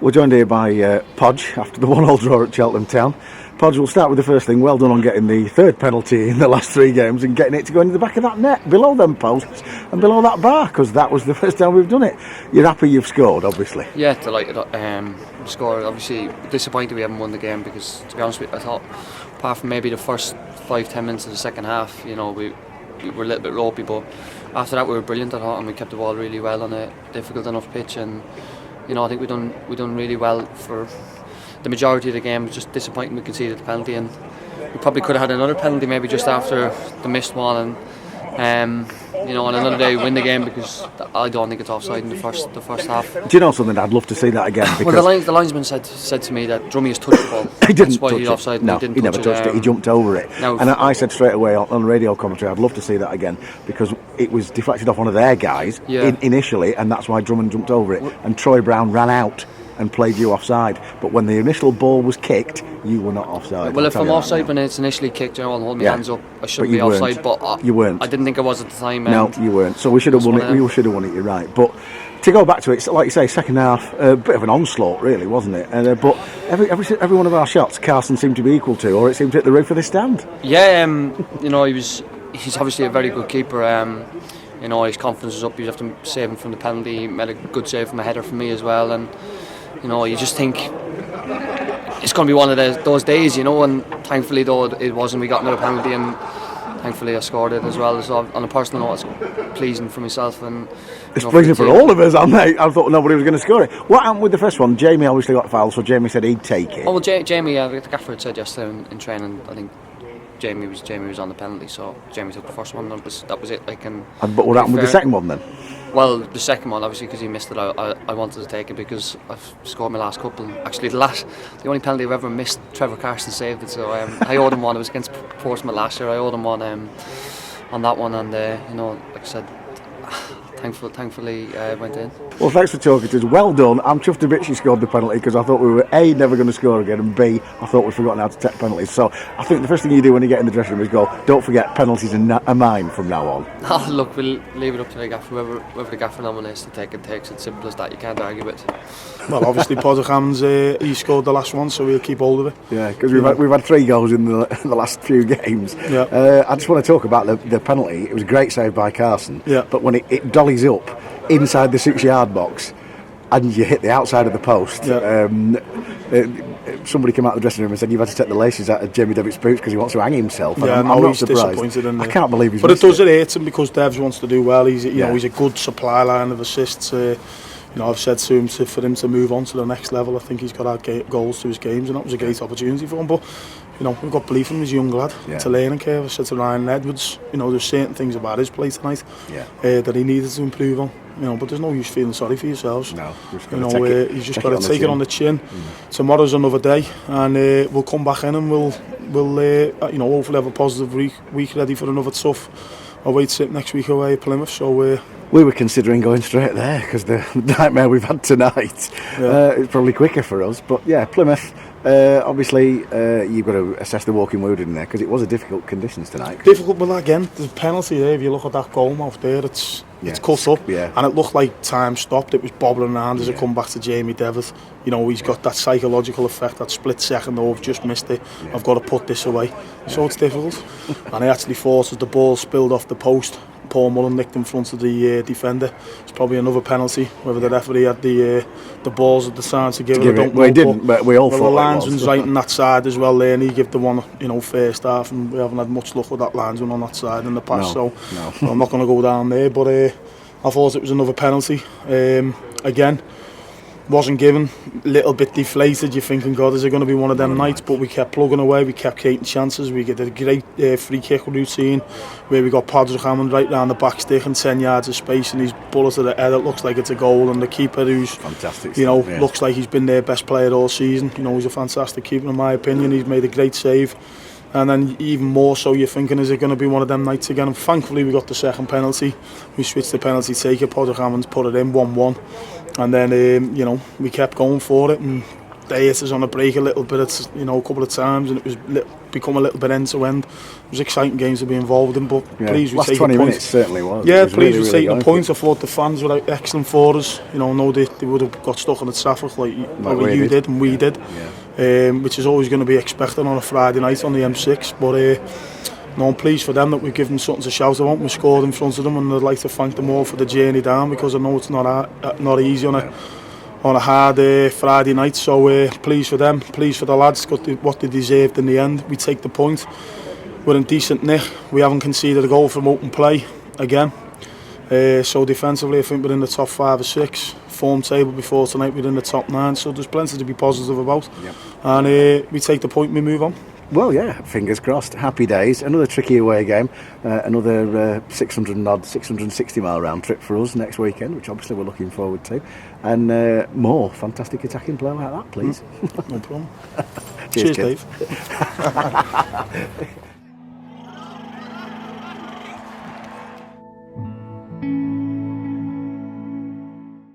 We're joined here by Podge after the 1-1 draw at Cheltenham Town. Podge, we'll start with the first thing. Well done on getting the third penalty in the last 3 games and getting it to go into the back of that net, below them posts and below that bar, because that was the first time we've done it. You're happy you've scored, obviously? Yeah, delighted. Scored. Obviously disappointed we haven't won the game because, to be honest with you, I thought apart from maybe the first 5-10 minutes of the second half, we were a little bit ropey, but after that we were brilliant, I thought, and we kept the ball really well on a difficult enough pitch, and I think we done really well for the majority of the game. It was just disappointing we conceded the penalty, and we probably could have had another penalty maybe just after the missed one, and on another day we win the game, because I don't think it's offside in the first half. Do you know something? I'd love to see that again. Because well, the linesman said to me that Drummy has touched the ball. He didn't That's why touch he's it. offside. No, he never touched it. He jumped over it. No, and I said straight away on radio commentary, I'd love to see that again, because it was deflected off one of their guys initially, and that's why Drummond jumped over it. And Troy Brown ran out and played you offside, but when the initial ball was kicked, you were not offside. Well, if I'm offside when it's initially kicked, I'll hold my hands up. I shouldn't be offside, but you weren't. I didn't think I was at the time. No, you weren't. So we should have won it. We should have won it. You're right. But to go back to it, like you say, second half, a bit of an onslaught, really, wasn't it? And but every one of our shots, Carson seemed to be equal to, or it seemed to hit the roof of the stand. Yeah, he's obviously a very good keeper. His confidence was up. You have to save him from the penalty. He made a good save from a header for me as well, and you just think it's going to be one of those days, and thankfully though it wasn't. We got another penalty, and thankfully I scored it as well. So on a personal note, it's pleasing for myself, and it's pleasing for all of us. I thought nobody was going to score it. What happened with the first one? Jamie obviously got fouled, so Jamie said he'd take it. Oh well, Jamie, the gaffer had said yesterday in training, I think Jamie was on the penalty, so Jamie took the first one. That was it. But what happened with the second one then? Well, the second one, obviously, because he missed it, I wanted to take it because I've scored my last couple. Actually, the only penalty I've ever missed, Trevor Carson saved it, so I owed him one. It was against Portsmouth last year. I owed him one on that one, and like I said, thankfully went in. Well, thanks for talking to us. Well done. I'm chuffed a bit she scored the penalty, because I thought we were A, never going to score again, and B, I thought we'd forgotten how to take penalties. So I think the first thing you do when you get in the dressing room is go, don't forget, penalties are mine from now on. Oh, look, we'll leave it up to the gaffer. Whoever the gaffer nominates to take it takes it. Simple as that. You can't argue with. Well, obviously Padraig Amond, he scored the last one, so we'll keep hold of it. Yeah, because we've had 3 goals in the last few games. Yeah. I just want to talk about the penalty. It was a great save by Carson. Yeah. But when it dollies up inside the 6-yard box and you hit the outside of the post, somebody came out of the dressing room and said you've had to take the laces out of Jamie Devitt's boots because he wants to hang himself. Yeah, I'm not he's surprised. disappointed. I can't believe he's But it does hurt him because Devs wants to do well. He's he's a good supply line of assists. I've said to him for him to move on to the next level. I think he's got to add goals to his games, and that was a great opportunity for him. But we've got belief in him. He's a young lad. It's a learning curve. I said to Ryan Edwards, there's certain things about his play tonight that he needed to improve on. But there's no use feeling sorry for yourselves. No, he's just got to take it on the chin. Tomorrow's another day, and we'll come back in and we'll hopefully have a positive week ready for another tough away trip next week away at Plymouth. So we were considering going straight there because the nightmare we've had tonight is probably quicker for us. But yeah, Plymouth. Obviously, you've got to assess the walking wounded in there because it was a difficult conditions tonight. Difficult, but again, the penalty there. If you look at that goal mouth there, it's cut up, and it looked like time stopped. It was bobbling around as it come back to Jamie Devitt. He's got that psychological effect, that split second. Oh, I've just missed it. I've got to put this away. So it's difficult. And I actually thought as the ball spilled off the post, Paul Mullen nicked in front of the defender. It's probably another penalty. Whether the referee had the balls at the time to give it, I don't know. Well, he didn't, but we all thought the linesman's right on that side as well there, and he gave the one, first half, and we haven't had much luck with that linesman on that side in the past. So I'm not going to go down there, but I thought it was another penalty. Again, wasn't given, a little bit deflated. You're thinking, God, is it going to be one of them nights? But we kept plugging away, we kept creating chances. We get a great free kick routine where we got Padraig Amond right round the back stick and 10 yards of space, and he's bullet to the head. It looks like it's a goal, and the keeper, who's fantastic, looks like he's been their best player all season. He's a fantastic keeper in my opinion. He's made a great save. And then even more so, you're thinking, is it going to be one of them nights again? And thankfully we got the second penalty. We switched the penalty taker, Padraig Amond put it in 1-1. And then, we kept going for it. And they hit us on a break a little bit, a couple of times, and it was become a little bit end to end. It was exciting games to be involved in, but pleased we last take 20 a point. minutes certainly was. Yeah, it was pleased really, we really taking a point. I thought the fans were excellent for us. No, they would have got stuck on the traffic like you did and we did, which is always going to be expected on a Friday night on the M6. But no, I'm pleased for them that we've given them something to shout about. We scored in front of them, and I'd like to thank them all for the journey down, because I know it's not easy on a hard Friday night. So pleased for them, pleased for the lads, got what they deserved in the end. We take the point. We're in decent nick. We haven't conceded a goal from open play again. So defensively, I think we're in the top 5 or 6. Form table before tonight, we're in the top 9. So there's plenty to be positive about. Yep. And we take the point and we move on. Well, yeah, fingers crossed. Happy days. Another tricky away game. Another 660 mile round trip for us next weekend, which obviously we're looking forward to. And more fantastic attacking play like that, please. No problem. Cheers, Dave.